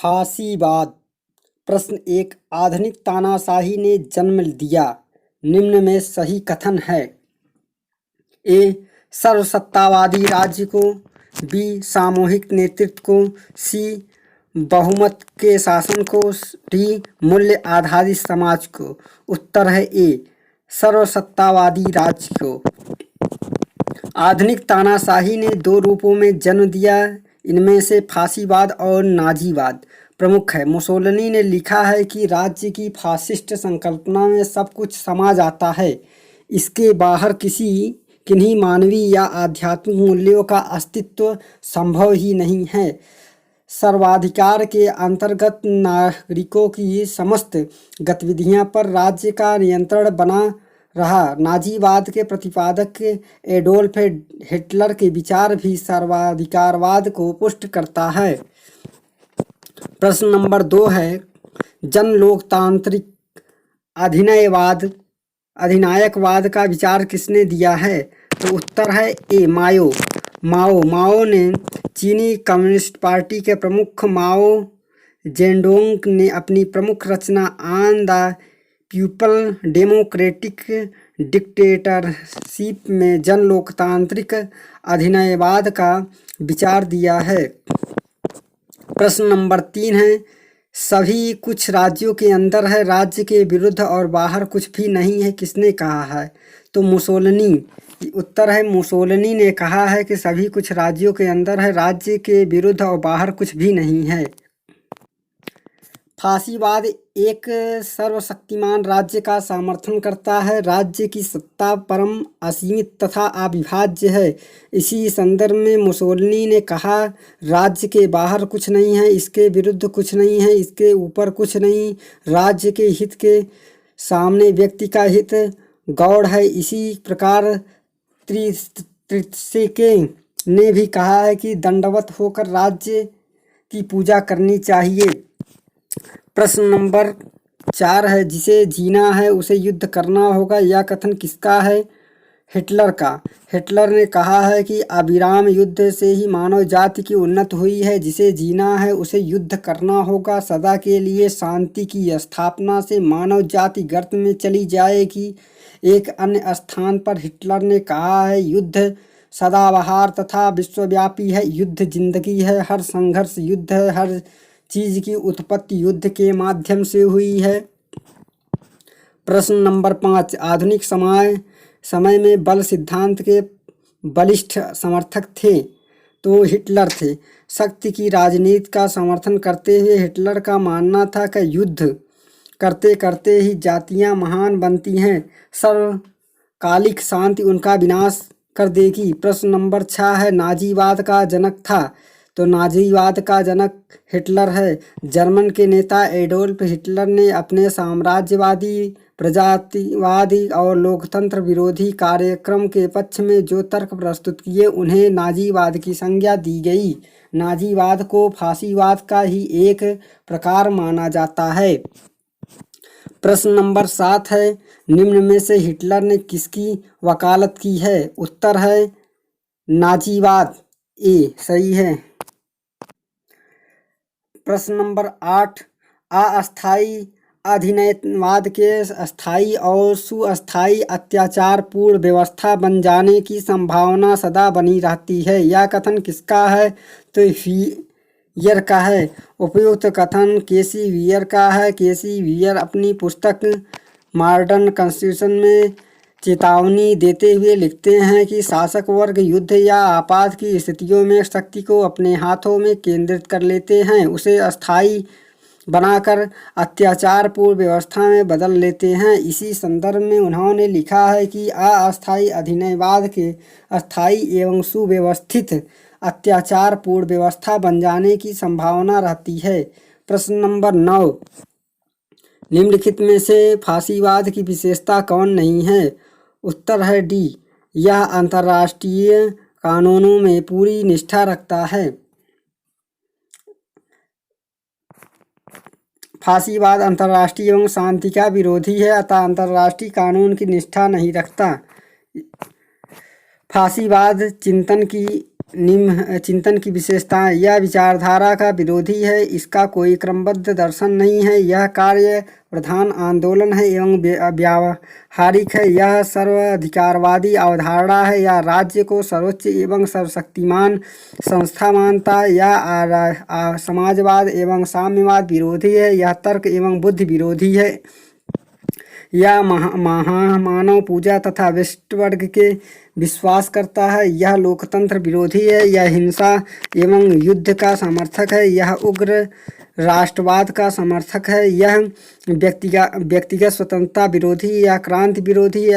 फांसीवाद। प्रश्न 1, आधुनिक तानाशाही ने जन्म दिया। निम्न में सही कथन है। ए, सर्वसत्तावादी राज्य को। बी, सामूहिक नेतृत्व को। सी, बहुमत के शासन को। डी, मूल्य आधारित समाज को। उत्तर है ए, सर्वसत्तावादी राज्य को। आधुनिक तानाशाही ने दो रूपों में जन्म दिया। इनमें से फांसीवाद और नाजीवाद प्रमुख है। मुसोलिनी ने लिखा है कि राज्य की फासिस्ट संकल्पना में सब कुछ समा जाता है। इसके बाहर किन्हीं मानवीय या आध्यात्मिक मूल्यों का अस्तित्व संभव ही नहीं है। सर्वाधिकार के अंतर्गत नागरिकों की समस्त गतिविधियों पर राज्य का नियंत्रण बना रहा। नाजीवाद के प्रतिपादक एडोल्फ हिटलर के विचार भी सर्वाधिकारवाद को पुष्ट करता है। प्रश्न नंबर 2 है, जन लोकतांत्रिक अधिनायकवाद का विचार किसने दिया है? तो उत्तर है ए, माओ ने। चीनी कम्युनिस्ट पार्टी के प्रमुख माओ जेडोंग ने अपनी प्रमुख रचना on the people democratic dictatorship में जन लोकतांत्रिक अधिनायकवाद का विचार दिया है। प्रश्न नंबर 3 है, सभी कुछ राज्यों के अंदर है, राज्य के विरुद्ध और बाहर कुछ भी नहीं है, किसने कहा है? तो मुसोलिनी। उत्तर है मुसोलिनी ने कहा है कि सभी कुछ राज्यों के अंदर है, राज्य के विरुद्ध और बाहर कुछ भी नहीं है। फांसीवाद एक सर्वशक्तिमान राज्य का समर्थन करता है। राज्य की सत्ता परम असीमित तथा अविभाज्य है। इसी संदर्भ में मुसोलिनी ने कहा, राज्य के बाहर कुछ नहीं है, इसके विरुद्ध कुछ नहीं है, इसके ऊपर कुछ नहीं। राज्य के हित के सामने व्यक्ति का हित गौण है। इसी प्रकार त्रित्सेके ने भी कहा है कि दंडवत होकर राज्य की पूजा करनी चाहिए। प्रश्न नंबर 4 है, जिसे जीना है उसे युद्ध करना होगा। यह कथन किसका है? हिटलर का। हिटलर ने कहा है कि अविराम युद्ध से ही मानव जाति की उन्नति हुई है। जिसे जीना है उसे युद्ध करना होगा। सदा के लिए शांति की स्थापना से मानव जाति गर्त में चली जाएगी। एक अन्य स्थान पर हिटलर ने कहा है, युद्ध सदाबहार तथा विश्वव्यापी है। युद्ध जिंदगी है, हर संघर्ष युद्ध है, हर चीज की उत्पत्ति युद्ध के माध्यम से हुई है। प्रश्न नंबर 5, आधुनिक समय में बल सिद्धांत के बलिष्ठ समर्थक थे तो हिटलर थे। शक्ति की राजनीति का समर्थन करते हुए हिटलर का मानना था कि युद्ध करते करते ही जातियां महान बनती हैं, सर्वकालिक शांति उनका विनाश कर देगी। प्रश्न नंबर 6 है, नाजीवाद का जनक था। तो नाजीवाद का जनक हिटलर है। जर्मन के नेता एडोल्फ हिटलर ने अपने साम्राज्यवादी, प्रजातिवादी और लोकतंत्र विरोधी कार्यक्रम के पक्ष में जो तर्क प्रस्तुत किए उन्हें नाजीवाद की संज्ञा दी गई। नाजीवाद को फांसीवाद का ही एक प्रकार माना जाता है। प्रश्न नंबर 7 है, निम्न में से हिटलर ने किसकी वकालत की है? उत्तर है नाजीवाद। ए सही है। प्रश्न नंबर 8, अस्थायी अधिनायकवाद के अस्थायी और सुअस्थायी अत्याचारपूर्ण व्यवस्था बन जाने की संभावना सदा बनी रहती है। यह कथन किसका है? तो वियर का है। उपयुक्त कथन केसी वियर का है। केसी वियर अपनी पुस्तक मॉडर्न कॉन्स्टिट्यूशन में चेतावनी देते हुए लिखते हैं कि शासक वर्ग युद्ध या आपात की स्थितियों में शक्ति को अपने हाथों में केंद्रित कर लेते हैं, उसे अस्थायी बनाकर अत्याचारपूर्ण व्यवस्था में बदल लेते हैं। इसी संदर्भ में उन्होंने लिखा है कि अस्थायी अधिनायकवाद के अस्थायी एवं सुव्यवस्थित अत्याचारपूर्ण व्यवस्था बन जाने की संभावना रहती है। प्रश्न नंबर 9, निम्नलिखित में से फांसीवाद की विशेषता कौन नहीं है? उत्तर है डी, यह अंतर्राष्ट्रीय कानूनों में पूरी निष्ठा रखता है। फांसीवाद अंतर्राष्ट्रीय एवं शांति का विरोधी है, अतः अंतर्राष्ट्रीय कानून की निष्ठा नहीं रखता। फांसीवाद चिंतन की निम्न चिंतन की विशेषताएं। यह विचारधारा का विरोधी है, इसका कोई क्रमबद्ध दर्शन नहीं है, यह कार्य प्रधान आंदोलन है एवं व्यावहारिक है, यह सर्वाधिकारवादी अवधारणा है, यह राज्य को सर्वोच्च एवं सर्वशक्तिमान संस्था मानता है, यह समाजवाद एवं साम्यवाद विरोधी है, यह तर्क एवं बुद्धि विरोधी है, यह महामानव पूजा तथा विशिष्ट वर्ग के विश्वास करता है, यह लोकतंत्र विरोधी है, यह हिंसा एवं युद्ध का समर्थक है, यह उग्र राष्ट्रवाद का समर्थक है, यह व्यक्तिगत स्वतंत्रता विरोधी, यह क्रांति विरोधी,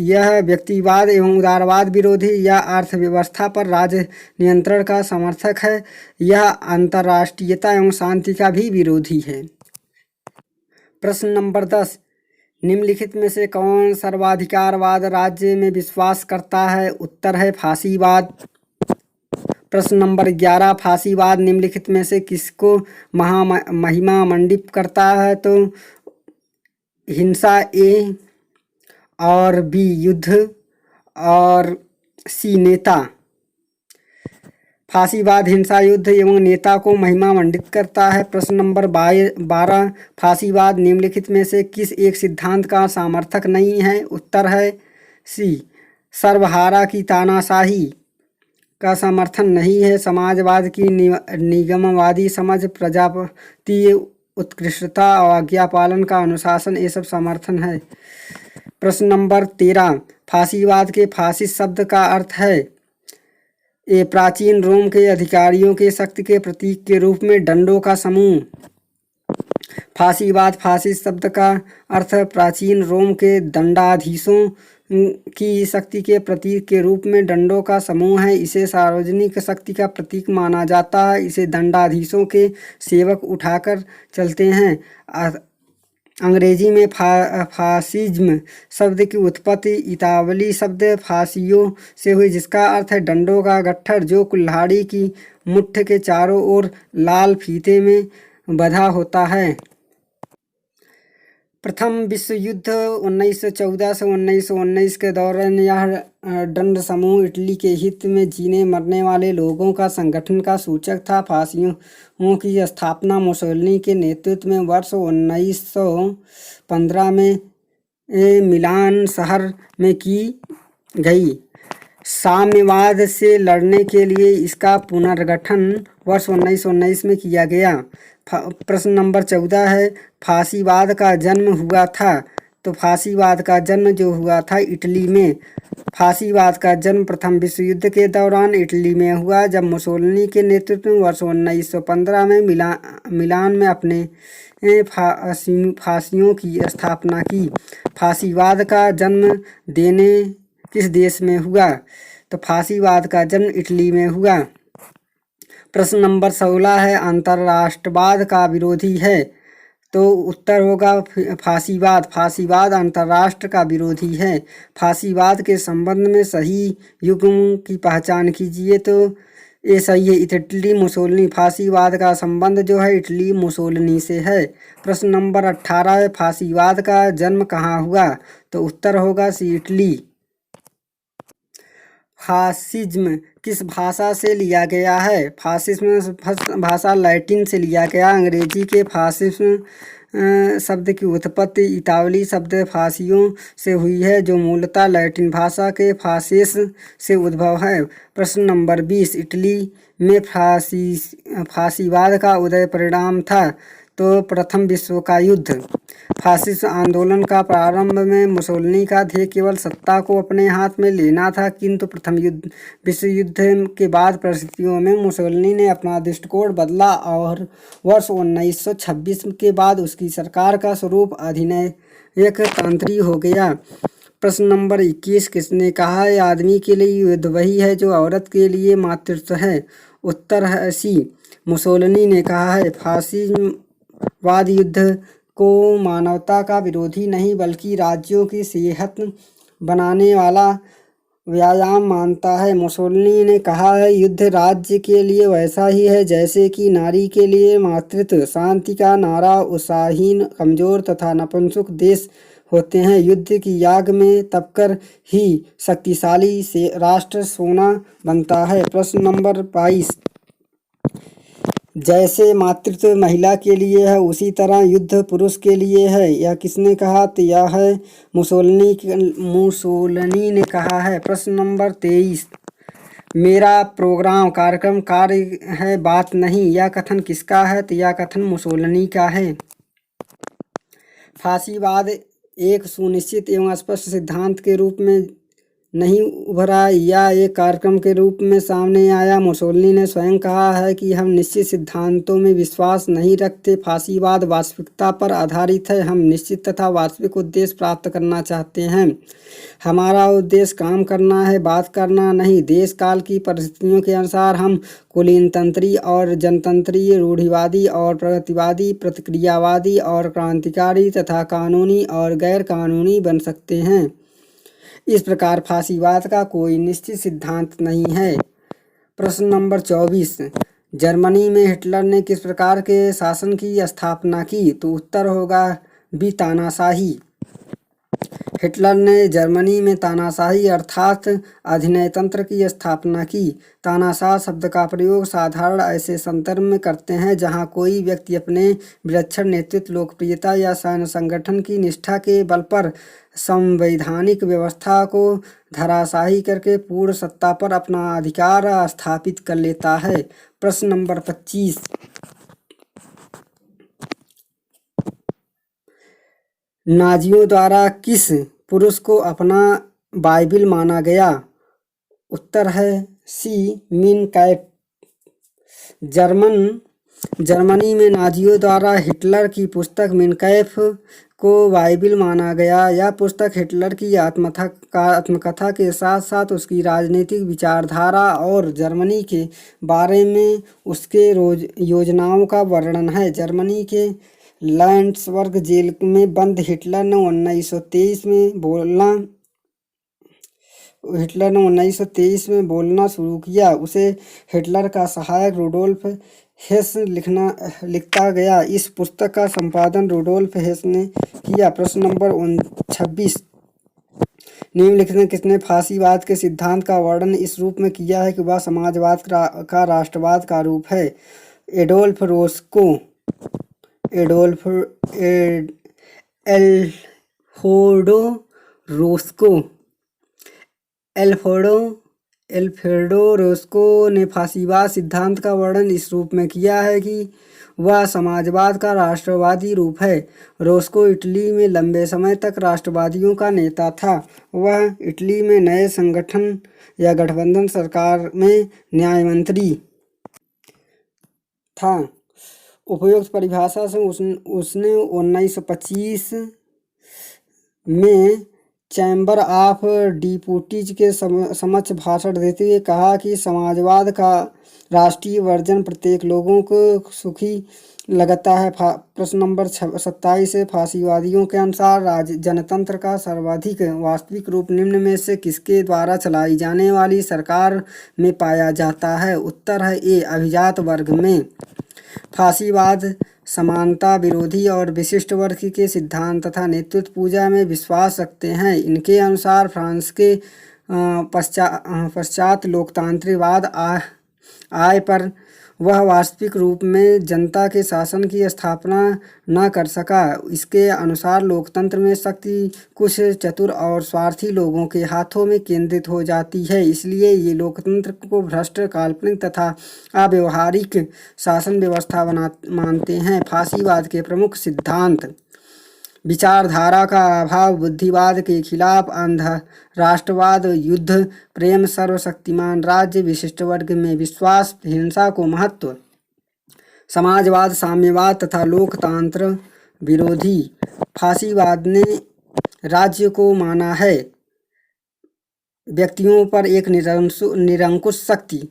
यह व्यक्तिवाद एवं उदारवाद विरोधी, यह अर्थव्यवस्था पर राज्य नियंत्रण का समर्थक है, यह अंतर्राष्ट्रीयता एवं शांति का भी विरोधी है। प्रश्न नंबर 10, निम्नलिखित में से कौन सर्वाधिकारवाद राज्य में विश्वास करता है? उत्तर है फांसीवाद। प्रश्न नंबर 11, फांसीवाद निम्नलिखित में से किसको महिमा मंडित करता है? तो हिंसा ए, और बी युद्ध, और सी नेता। फांसीवाद हिंसा, युद्ध एवं नेता को महिमा मंडित करता है। प्रश्न नंबर 12, फांसीवाद निम्नलिखित में से किस एक सिद्धांत का समर्थक नहीं है? उत्तर है सी, सर्वहारा की तानाशाही का समर्थन नहीं है। समाजवाद की निगमवादी समझ, प्रजापति उत्कृष्टता और आज्ञा पालन का अनुशासन, ये सब समर्थन है। प्रश्न नंबर 13, फांसीवाद के फासिस्ट शब्द का अर्थ है? ये प्राचीन रोम के अधिकारियों के शक्ति के प्रतीक के रूप में दंडों का समूह। फांसीवाद फासिस्ट शब्द का अर्थ प्राचीन रोम के दंडाधीशों की शक्ति के प्रतीक के रूप में दंडों का समूह है। इसे सार्वजनिक शक्ति का प्रतीक माना जाता है। इसे दंडाधीशों के सेवक उठाकर चलते हैं। अंग्रेजी में फासिज्म शब्द की उत्पत्ति इतालवी शब्द फासियो से हुई, जिसका अर्थ है डंडों का गट्ठर, जो कुल्हाड़ी की मुट्ठ के चारों ओर लाल फीते में बंधा होता है। प्रथम विश्व युद्ध 1914 से 1919 के दौरान यह दंड समूह इटली के हित में जीने मरने वाले लोगों का संगठन का सूचक था। फांसियों की स्थापना मुसोलिनी के नेतृत्व में वर्ष 1915 में मिलान शहर में की गई। साम्यवाद से लड़ने के लिए इसका पुनर्गठन वर्ष 1919 में किया गया। प्रश्न नंबर 14 है, फांसीवाद का जन्म हुआ था? तो फांसीवाद का जन्म जो हुआ था इटली में। फांसीवाद का जन्म प्रथम विश्व युद्ध के दौरान इटली में हुआ, जब मुसोलिनी के नेतृत्व में वर्ष 1915 में मिलान में अपने फांसियों की स्थापना की। फांसीवाद का जन्म देने किस देश में हुआ? तो फांसीवाद का जन्म इटली में हुआ। प्रश्न नंबर 16 है, अंतर्राष्ट्रवाद का विरोधी है? तो उत्तर होगा फांसीवाद। फांसीवाद अंतर्राष्ट्र का विरोधी है। फांसीवाद के संबंध में सही युग्म की पहचान कीजिए। तो ये सही है, इटली मुसोलिनी। फांसीवाद का संबंध जो है इटली मुसोलिनी से है। प्रश्न नंबर 18 है, फांसीवाद का जन्म कहाँ हुआ? तो उत्तर होगा सी, इटली। फासिज्म किस भाषा से लिया गया है? फासिज्म भाषा लैटिन से लिया गया। अंग्रेजी के फासिज्म शब्द की उत्पत्ति इतालवी शब्द फासियों से हुई है, जो मूलतः लैटिन भाषा के फासिस से उद्भव है। प्रश्न नंबर 20, इटली में फांसीवाद का उदय परिणाम था? तो प्रथम विश्व का युद्ध। फासिस्ट आंदोलन का प्रारंभ में मुसोलिनी का ध्येय केवल सत्ता को अपने हाथ में लेना था, किंतु प्रथम विश्व युद्ध के बाद परिस्थितियों में मुसोलिनी ने अपना दृष्टिकोण बदला और वर्ष 1926 के बाद उसकी सरकार का स्वरूप अधिनायक तंत्री हो गया। प्रश्न नंबर 21, किसने कहा है आदमी के लिए युद्ध वही है जो औरत के लिए मातृत्व है? उत्तर है सी, मुसोलिनी ने कहा है। फासिज्मवाद युद्ध को मानवता का विरोधी नहीं बल्कि राज्यों की सेहत बनाने वाला व्यायाम मानता है। मुसोलिनी ने कहा है, युद्ध राज्य के लिए वैसा ही है जैसे कि नारी के लिए मातृत्व। शांति का नारा उत्साहहीन, कमजोर तथा नपुंसक देश होते हैं। युद्ध की आग में तपकर ही शक्तिशाली से राष्ट्र सोना बनता है। प्रश्न नंबर 22, जैसे मातृत्व महिला के लिए है उसी तरह युद्ध पुरुष के लिए है, यह किसने कहा? तो यह है मुसोलिनी ने कहा है। प्रश्न नंबर 23, मेरा प्रोग्राम कार्यक्रम कार्य है बात नहीं, यह कथन किसका है? तो यह कथन मुसोलिनी का है। फांसीवाद एक सुनिश्चित एवं स्पष्ट सिद्धांत के रूप में नहीं उभरा या एक कार्यक्रम के रूप में सामने आया। मुसोलिनी ने स्वयं कहा है कि हम निश्चित सिद्धांतों में विश्वास नहीं रखते। फांसीवाद वास्तविकता पर आधारित है। हम निश्चित तथा वास्तविक उद्देश्य प्राप्त करना चाहते हैं। हमारा उद्देश्य काम करना है, बात करना नहीं। देश काल की परिस्थितियों के अनुसार हम कुलीनतंत्री और जनतंत्री, रूढ़िवादी और प्रगतिवादी, प्रतिक्रियावादी और क्रांतिकारी तथा कानूनी और गैर कानूनी बन सकते हैं। इस प्रकार फांसीवाद का कोई निश्चित सिद्धांत नहीं है। प्रश्न नंबर 24, जर्मनी में हिटलर ने किस प्रकार के शासन की स्थापना की? तो उत्तर होगा बी, तानाशाही। हिटलर ने जर्मनी में तानाशाही अर्थात अधिनयतंत्र की स्थापना की। तानाशाह शब्द का प्रयोग साधारण ऐसे संदर्भ में करते हैं जहां कोई व्यक्ति अपने विलक्षण नेतृत्व, लोकप्रियता या सैन्य संगठन की निष्ठा के बल पर संवैधानिक व्यवस्था को धराशायी करके पूर्ण सत्ता पर अपना अधिकार स्थापित कर लेता है। प्रश्न नंबर 25, नाजियों द्वारा किस पुरुष को अपना बाइबिल माना गया? उत्तर है सी, मीन कैफ। जर्मनी में नाजियों द्वारा हिटलर की पुस्तक मीन कैफ को बाइबिल माना गया। यह पुस्तक हिटलर की आत्मकथा के साथ साथ उसकी राजनीतिक विचारधारा और जर्मनी के बारे में उसके योजनाओं का वर्णन है। जर्मनी के लैंड्सबर्ग जेल में बंद हिटलर ने 1923 में बोलना शुरू किया। उसे हिटलर का सहायक रुडोल्फ हेस लिखता गया। इस पुस्तक का संपादन रुडोल्फ हेस ने किया। प्रश्न नंबर 26, निम्नलिखित में किसने फांसीवाद के सिद्धांत का वर्णन इस रूप में किया है कि वह समाजवाद का राष्ट्रवाद का रूप है? एडोल्फ रोस्को, एल्फ्रेडो रोस्को ने फांसीवाद सिद्धांत का वर्णन इस रूप में किया है कि वह समाजवाद का राष्ट्रवादी रूप है। रोस्को इटली में लंबे समय तक राष्ट्रवादियों का नेता था। वह इटली में नए संगठन या गठबंधन सरकार में न्यायमंत्री था। उपयुक्त परिभाषा से उसने 1925 में चैम्बर ऑफ डिप्यूटीज के समक्ष भाषण देते हुए कहा कि समाजवाद का राष्ट्रीय वर्जन प्रत्येक लोगों को सुखी लगता है। प्रश्न नंबर 27 से फांसीवादियों के अनुसार जनतंत्र का सर्वाधिक वास्तविक रूप निम्न में से किसके द्वारा चलाई जाने वाली सरकार में पाया जाता है? उत्तर है ए, अभिजात वर्ग में। फांसीवाद समानता विरोधी और विशिष्ट वर्ग के सिद्धांत तथा नेतृत्व पूजा में विश्वास रखते हैं। इनके अनुसार फ्रांस के पश्चात लोकतांत्रिकवाद आय पर वह वास्तविक रूप में जनता के शासन की स्थापना न कर सका। इसके अनुसार लोकतंत्र में शक्ति कुछ चतुर और स्वार्थी लोगों के हाथों में केंद्रित हो जाती है। इसलिए ये लोकतंत्र को भ्रष्ट, काल्पनिक तथा अव्यवहारिक शासन व्यवस्था मानते हैं। फांसीवाद के प्रमुख सिद्धांत: विचारधारा का अभाव, बुद्धिवाद के खिलाफ अंध राष्ट्रवाद, युद्ध प्रेम, सर्वशक्तिमान राज्य, विशिष्ट वर्ग में विश्वास, हिंसा को महत्व, समाजवाद, साम्यवाद तथा लोकतंत्र विरोधी। फांसीवाद ने राज्य को माना है व्यक्तियों पर एक निरंकुश शक्ति।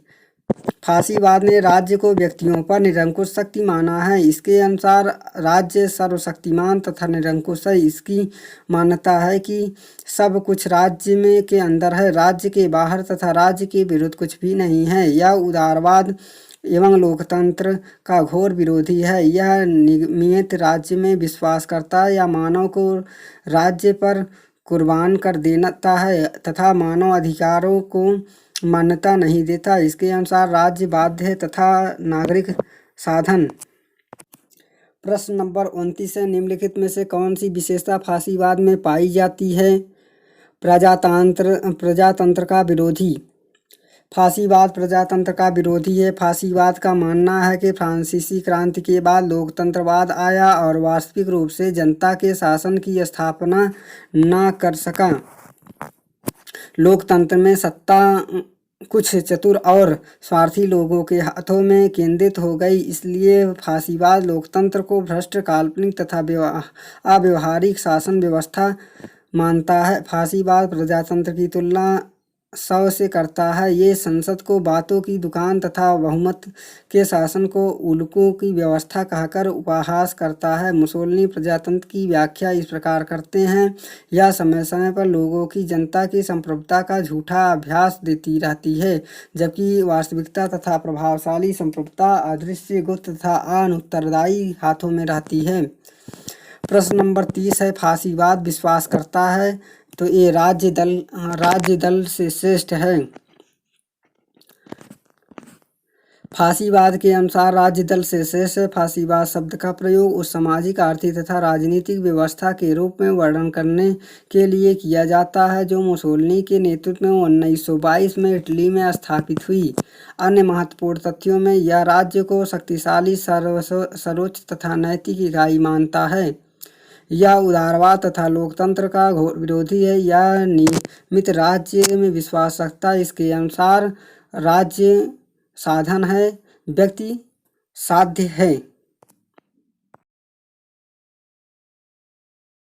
फांसीवाद ने राज्य को व्यक्तियों पर निरंकुश शक्ति माना है। इसके अनुसार राज्य सर्वशक्तिमान तथा निरंकुश है। इसकी मान्यता है कि सब कुछ राज्य में के अंदर है, राज्य के बाहर तथा राज्य के विरुद्ध कुछ भी नहीं है। यह उदारवाद एवं लोकतंत्र का घोर विरोधी है। यह नियमित राज्य में विश्वास करता है या मानव को राज्य पर कुर्बान कर देता है तथा मानव अधिकारों को मान्यता नहीं देता। इसके अनुसार राज्य बाध्य है तथा नागरिक साधन। प्रश्न नंबर 29 है, निम्नलिखित में से कौन सी विशेषता फांसीवाद में पाई जाती है? प्रजातंत्र का विरोधी। फांसीवाद प्रजातंत्र का विरोधी है। फांसीवाद का मानना है कि फ्रांसीसी क्रांति के बाद लोकतंत्रवाद आया और वास्तविक रूप से जनता के शासन की स्थापना न कर सका। लोकतंत्र में सत्ता कुछ चतुर और स्वार्थी लोगों के हाथों में केंद्रित हो गई। इसलिए फांसीवाद लोकतंत्र को भ्रष्ट, काल्पनिक तथा अव्यवहारिक शासन व्यवस्था मानता है। फांसीवाद प्रजातंत्र की तुलना 100 से करता है। ये संसद को बातों की दुकान तथा बहुमत के शासन को उल्लुओं की व्यवस्था कहकर उपहास करता है। मुसोलिनी प्रजातंत्र की व्याख्या इस प्रकार करते हैं, यह समय समय पर लोगों की जनता की संप्रभुता का झूठा अभ्यास देती रहती है, जबकि वास्तविकता तथा प्रभावशाली संप्रभुता अदृश्य, गुप्त तथा अनुत्तरदायी हाथों में रहती है। प्रश्न नंबर 30 है, फांसीवाद विश्वास करता है तो ये राज्य दल से श्रेष्ठ है। फांसीवाद के अनुसार राज्य दल से श्रेष्ठ है। फांसीवाद शब्द का प्रयोग उस सामाजिक, आर्थिक तथा राजनीतिक व्यवस्था के रूप में वर्णन करने के लिए किया जाता है जो मुसोलिनी के नेतृत्व में 1922 में इटली में स्थापित हुई। अन्य महत्वपूर्ण तथ्यों में यह राज्य को शक्तिशाली, सर्वोच्च तथा नैतिक इकाई मानता है। यह उदारवाद तथा लोकतंत्र का घोर विरोधी है। यह नियमित राज्य में विश्वास रखता है। इसके अनुसार राज्य साधन है, व्यक्ति साध्य है।